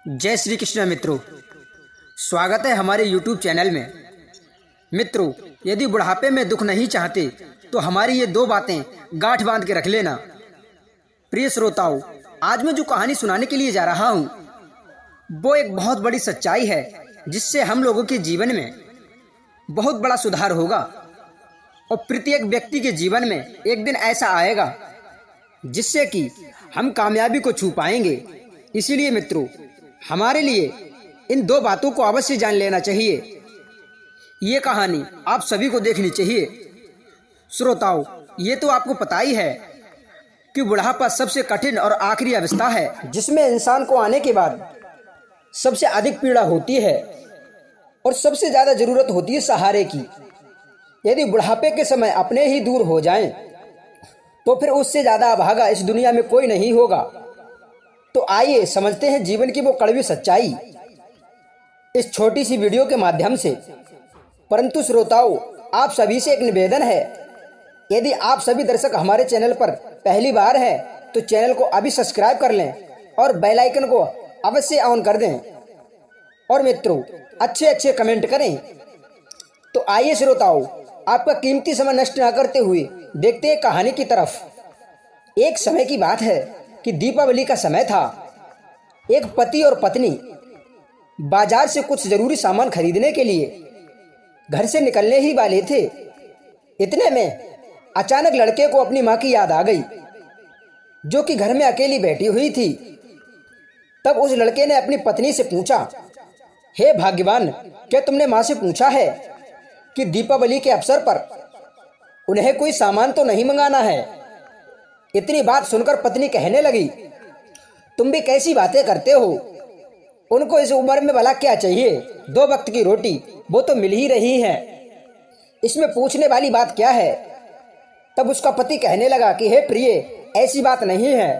जय श्री कृष्ण मित्रों, स्वागत है हमारे YouTube चैनल में। मित्रों, यदि बुढ़ापे में दुख नहीं चाहते तो हमारी ये दो बातें गांठ बांध के रख लेना। प्रिय श्रोताओं, आज मैं जो कहानी सुनाने के लिए जा रहा हूँ वो एक बहुत बड़ी सच्चाई है जिससे हम लोगों के जीवन में बहुत बड़ा सुधार होगा और प्रत्येक व्यक्ति के जीवन में एक दिन ऐसा आएगा जिससे कि हम कामयाबी को छू पाएंगे। इसीलिए मित्रों, हमारे लिए इन दो बातों को अवश्य जान लेना चाहिए। ये कहानी आप सभी को देखनी चाहिए। श्रोताओं, ये तो आपको पता ही है कि बुढ़ापा सबसे कठिन और आखिरी अवस्था है जिसमें इंसान को आने के बाद सबसे अधिक पीड़ा होती है और सबसे ज़्यादा ज़रूरत होती है सहारे की। यदि बुढ़ापे के समय अपने ही दूर हो जाएं, तो फिर उससे ज़्यादा अभागा इस दुनिया में कोई नहीं होगा। तो आइए समझते हैं जीवन की वो कड़वी सच्चाई इस छोटी सी वीडियो के माध्यम से। परंतु श्रोताओं, आप सभी से एक निवेदन है, यदि आप सभी दर्शक हमारे चैनल पर पहली बार हैं तो चैनल को अभी सब्सक्राइब कर लें और बेल आइकन को अवश्य ऑन कर दें और मित्रों अच्छे अच्छे कमेंट करें। तो आइए श्रोताओं, आपका कीमती समय नष्ट न करते हुए देखते हैं कहानी की तरफ। एक समय की बात है कि दीपावली का समय था। एक पति और पत्नी बाजार से कुछ जरूरी सामान खरीदने के लिए घर से निकलने ही वाले थे। इतने में अचानक लड़के को अपनी माँ की याद आ गई जो कि घर में अकेली बैठी हुई थी। तब उस लड़के ने अपनी पत्नी से पूछा, हे भाग्यवान, क्या तुमने माँ से पूछा है कि दीपावली के अवसर पर उन्हें कोई सामान तो नहीं मंगाना है? इतनी बात सुनकर पत्नी कहने लगी, तुम भी कैसी बातें करते हो? उनको इस उम्र में भला क्या चाहिए? 2 वक्त की रोटी वो तो मिल ही रही है, इसमें पूछने वाली बात क्या है? तब उसका पति कहने लगा कि हे प्रिय, ऐसी बात नहीं है।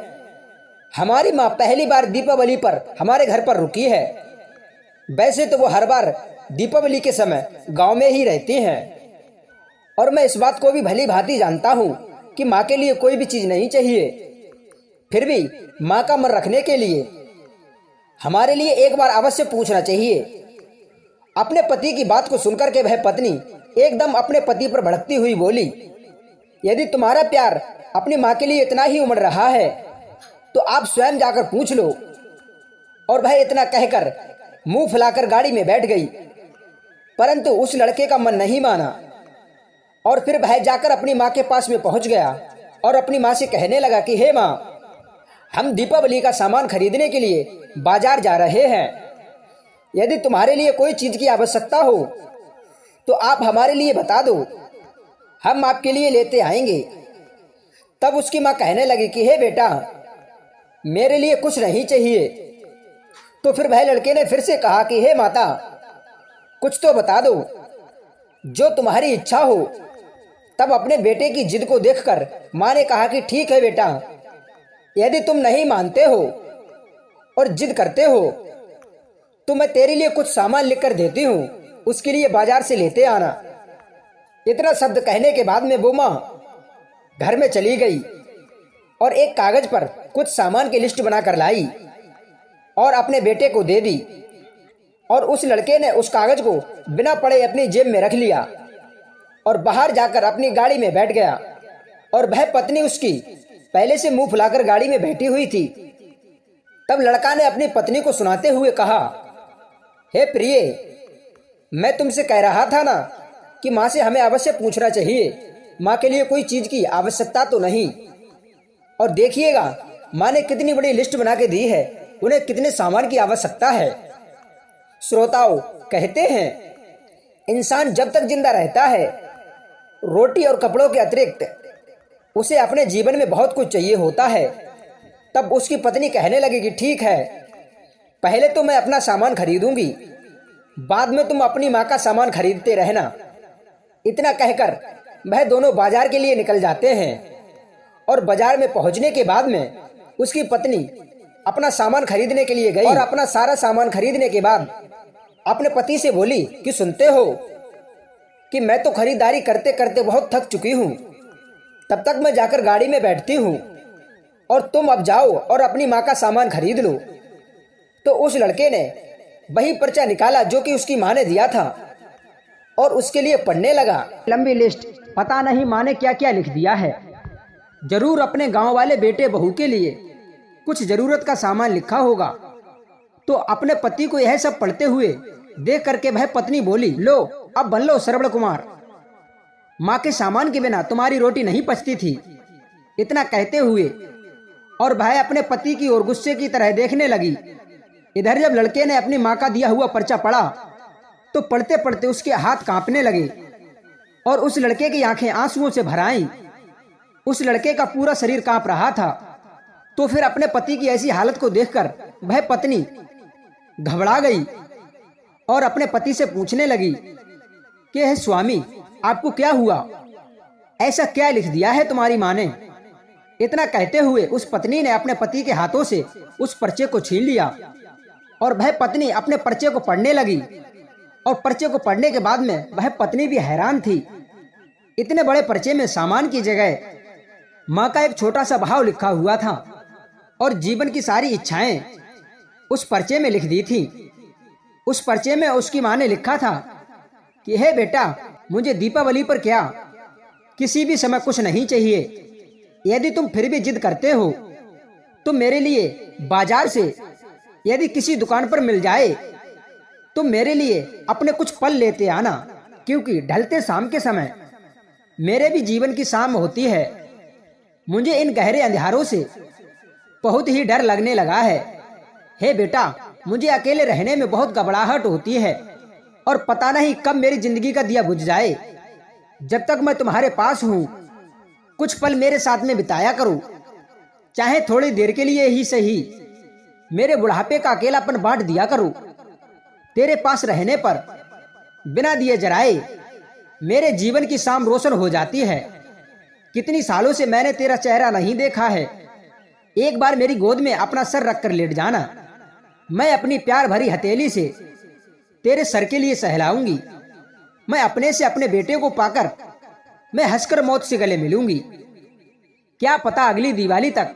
हमारी माँ पहली बार दीपावली पर हमारे घर पर रुकी है। वैसे तो वो हर बार दीपावली के समय गांव में ही रहती हैं और मैं इस बात को भी भली भांति जानता हूँ कि माँ के लिए कोई भी चीज़ नहीं चाहिए। फिर भी माँ का मन रखने के लिए हमारे लिए एक बार अवश्य पूछना चाहिए। अपने पति की बात को सुनकर के वह पत्नी एकदम अपने पति पर भड़कती हुई बोली, यदि तुम्हारा प्यार अपनी माँ के लिए इतना ही उमड़ रहा है तो आप स्वयं जाकर पूछ लो। और वह इतना कहकर मुंह फुलाकर गाड़ी में बैठ गई। परंतु उस लड़के का मन नहीं माना और फिर वह जाकर अपनी माँ के पास में पहुंच गया और अपनी माँ से कहने लगा कि हे माँ, हम दीपावली का सामान खरीदने के लिए बाजार जा रहे हैं। यदि तुम्हारे लिए कोई चीज़ की आवश्यकता हो तो आप हमारे लिए बता दो, हम आपके लिए लेते आएंगे। तब उसकी माँ कहने लगी कि हे बेटा, मेरे लिए कुछ नहीं चाहिए। तो फिर वह लड़के ने फिर से कहा कि हे माता, कुछ तो बता दो, जो तुम्हारी इच्छा हो। तब अपने बेटे की जिद को देखकर माँ ने कहा कि ठीक है बेटा, यदि तुम नहीं मानते हो और जिद करते हो तो मैं तेरे लिए कुछ सामान लिख कर देती हूँ, उसके लिए बाजार से लेते आना। इतना शब्द कहने के बाद में वो माँ घर में चली गई और एक कागज पर कुछ सामान की लिस्ट बनाकर लाई और अपने बेटे को दे दी। और उस लड़के ने उस कागज को बिना पढ़े अपनी जेब में रख लिया और बाहर जाकर अपनी गाड़ी में बैठ गया। और वह पत्नी उसकी पहले से मुंह फुलाकर गाड़ी में बैठी हुई थी। तब लड़का ने अपनी पत्नी को सुनाते हुए कहा, हे प्रिय, मैं तुमसे कह रहा था ना कि माँ से हमें अवश्य पूछना चाहिए, माँ के लिए कोई चीज़ की आवश्यकता तो नहीं। और देखिएगा माँ ने कितनी बड़ी लिस्ट बना के दी है, उन्हें कितने सामान की आवश्यकता है। श्रोताओं, कहते हैं इंसान जब तक जिंदा रहता है रोटी और कपड़ों के अतिरिक्त उसे अपने जीवन में बहुत कुछ चाहिए होता है। तब उसकी पत्नी कहने लगी कि ठीक है, पहले तो मैं अपना सामान खरीदूंगी, बाद में तुम अपनी माँ का सामान खरीदते रहना। इतना कहकर वह दोनों बाजार के लिए निकल जाते हैं और बाजार में पहुंचने के बाद में उसकी पत्नी अपना सामान खरीदने के लिए गई और अपना सारा सामान खरीदने के बाद अपने पति से बोली कि सुनते हो कि मैं तो खरीदारी करते करते बहुत थक चुकी हूँ, तब तक मैं जाकर गाड़ी में बैठती हूँ और तुम अब जाओ और अपनी माँ का सामान खरीद लो। तो उस लड़के ने वही पर्चा निकाला जो कि उसकी माँ ने दिया था और उसके लिए पढ़ने लगा। लंबी लिस्ट, पता नहीं माँ ने क्या क्या लिख दिया है। जरूर अपने गांव वाले बेटे बहू के लिए कुछ जरूरत का सामान लिखा होगा। तो अपने पति को यह सब पढ़ते हुए देख करके वह पत्नी बोली, लो अब बन लो सरवण कुमार, माँ के सामान के बिना तुम्हारी रोटी नहीं पचती थी। इतना कहते हुए और वह अपने पति की ओर गुस्से की तरह देखने लगी। इधर जब लड़के ने अपनी माँ का दिया हुआ पर्चा पढ़ा तो पढ़ते पढ़ते उसके हाथ कांपने लगे और उस लड़के की आंखें आंसुओं से भर आईं। उस लड़के का पूरा शरीर कांप रहा था। तो फिर अपने पति की ऐसी हालत को देखकर वह पत्नी घबरा गई और अपने पति से पूछने लगी कि हे स्वामी, आपको क्या हुआ? ऐसा क्या लिख दिया है तुम्हारी माँ ने? इतना कहते हुए उस पत्नी ने अपने पति के हाथों से उस पर्चे को छीन लिया और वह पत्नी अपने पर्चे को पढ़ने लगी। और पर्चे को पढ़ने के बाद में वह पत्नी भी हैरान थी। इतने बड़े पर्चे में सामान की जगह माँ का एक छोटा सा भाव लिखा हुआ था और जीवन की सारी इच्छाएं उस पर्चे में लिख दी थी। उस पर्चे में उसकी माँ ने लिखा था कि हे बेटा, मुझे दीपावली पर क्या किसी भी समय कुछ नहीं चाहिए। यदि तुम फिर भी जिद करते हो तो मेरे लिए बाजार से यदि किसी दुकान पर मिल जाए तो मेरे लिए अपने कुछ फल लेते आना, क्योंकि ढलते शाम के समय मेरे भी जीवन की शाम होती है। मुझे इन गहरे अंधेरों से बहुत ही डर लगने लगा है। हे बेटा, मुझे अकेले रहने में बहुत घबराहट होती है और पता नहीं कब मेरी जिंदगी का दिया बुझ जाए। जब तक मैं तुम्हारे पास हूँ कुछ पल मेरे साथ में बिताया करो, चाहे थोड़ी देर के लिए ही सही। मेरे बुढ़ापे का अकेलापन बांट दिया करो। तेरे पास रहने पर बिना दिए जलाए मेरे जीवन की शाम रोशन हो जाती है। कितनी सालों से मैंने तेरा चेहरा नहीं देखा है। एक बार मेरी गोद में अपना सर रखकर लेट जाना। मैं अपनी प्यार भरी हथेली से तेरे सर के लिए सहलाऊंगी। मैं अपने से अपने बेटे को पाकर मैं हंसकर मौत से गले मिलूंगी। क्या पता अगली दिवाली तक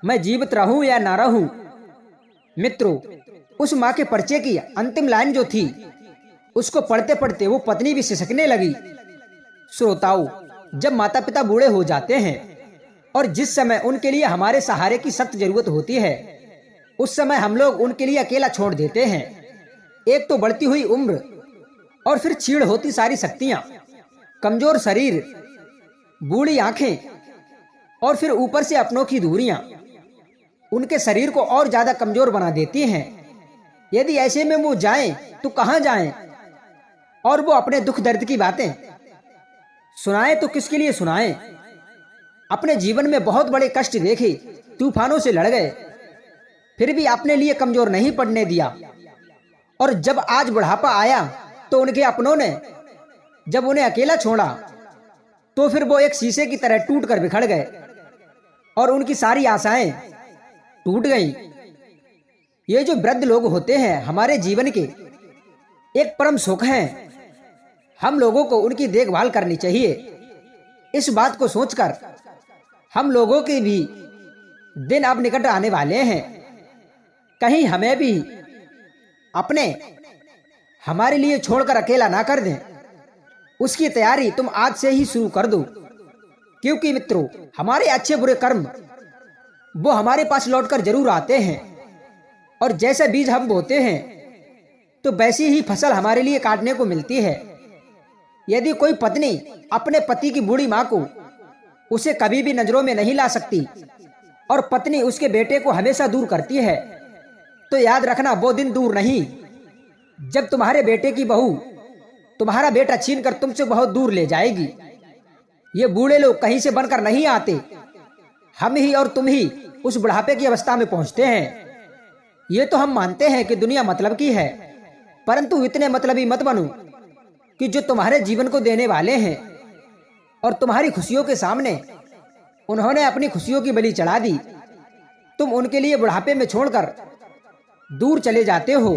मैं जीवित रहूं या ना रहूं। मित्रों, उस माँ के पर्चे की अंतिम लाइन जो थी उसको पढ़ते पढ़ते वो पत्नी भी सिसकने लगी। श्रोताओं, जब माता पिता बूढ़े हो जाते हैं और जिस समय उनके लिए हमारे सहारे की सख्त जरूरत होती है, उस समय हम लोग उनके लिए अकेला छोड़ देते हैं। एक तो बढ़ती हुई उम्र और फिर छीड़ होती सारी शक्तियां, कमजोर शरीर, बूढ़ी आंखें और फिर ऊपर से अपनों की दूरियां उनके शरीर को और ज्यादा कमजोर बना देती हैं। यदि ऐसे में वो जाएं तो कहां जाएं? और वो अपने दुख दर्द की बातें सुनाएं तो किसके लिए सुनाएं? अपने जीवन में बहुत बड़े कष्ट देखे, तूफानों से लड़ गए, फिर भी अपने लिए कमजोर नहीं पड़ने दिया। और जब आज बुढ़ापा आया तो उनके अपनों ने जब उन्हें अकेला छोड़ा तो फिर वो एक शीशे की तरह टूट कर बिखर गए और उनकी सारी आशाएं टूट गईं। ये जो वृद्ध लोग होते हैं हमारे जीवन के एक परम सुख हैं। हम लोगों को उनकी देखभाल करनी चाहिए। इस बात को सोचकर हम लोगों के भी दिन अब निकट आने वाले हैं। कहीं हमें भी अपने हमारे लिए छोड़कर अकेला ना कर दें। उसकी तैयारी तुम आज से ही शुरू कर दो, क्योंकि मित्रों, हमारे अच्छे बुरे कर्म वो हमारे पास लौटकर जरूर आते हैं और जैसे बीज हम बोते हैं तो वैसी ही फसल हमारे लिए काटने को मिलती है। यदि कोई पत्नी अपने पति की बूढ़ी माँ को उसे कभी भी नजरों में नहीं ला सकती और पत्नी उसके बेटे को हमेशा दूर करती है, तो याद रखना वो दिन दूर नहीं जब तुम्हारे बेटे की बहू तुम्हारा बेटा छीनकर तुमसे बहुत दूर ले जाएगी। ये बूढ़े लोग कहीं से बनकर नहीं आते, हम ही और तुम ही उस बुढ़ापे की अवस्था में पहुंचते हैं। ये तो हम मानते हैं कि दुनिया मतलब की है, परंतु इतने मतलबी मत बनो कि जो तुम्हारे जीवन को देने वाले हैं और तुम्हारी खुशियों के सामने उन्होंने अपनी खुशियों की बलि चढ़ा दी, तुम उनके लिए बुढ़ापे में छोड़कर दूर चले जाते हो।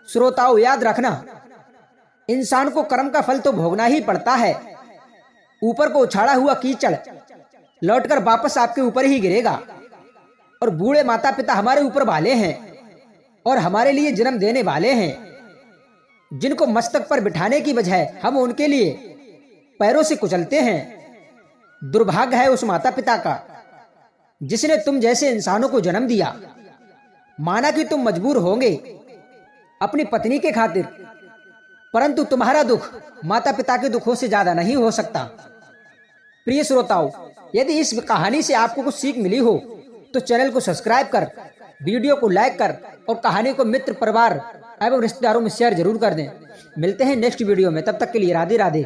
श्रोताओं, याद रखना, इंसान को कर्म का फल तो भोगना ही पड़ता है। ऊपर को उछाड़ा हुआ कीचड़ लौटकर वापस आपके ऊपर ही गिरेगा और बूढ़े माता पिता हमारे ऊपर वाले हैं। और हमारे लिए जन्म देने वाले हैं, जिनको मस्तक पर बिठाने की बजाय हम उनके लिए पैरों से कुचलते हैं। दुर्भाग्य है उस माता पिता का जिसने तुम जैसे इंसानों को जन्म दिया। माना कि तुम मजबूर होंगे अपनी पत्नी के खातिर, परंतु तुम्हारा दुख माता पिता के दुखों से ज्यादा नहीं हो सकता। प्रिय श्रोताओं, यदि इस कहानी से आपको कुछ सीख मिली हो तो चैनल को सब्सक्राइब कर, वीडियो को लाइक कर और कहानी को मित्र, परिवार एवं रिश्तेदारों में शेयर जरूर कर दें। मिलते हैं नेक्स्ट वीडियो में, तब तक के लिए राधे राधे।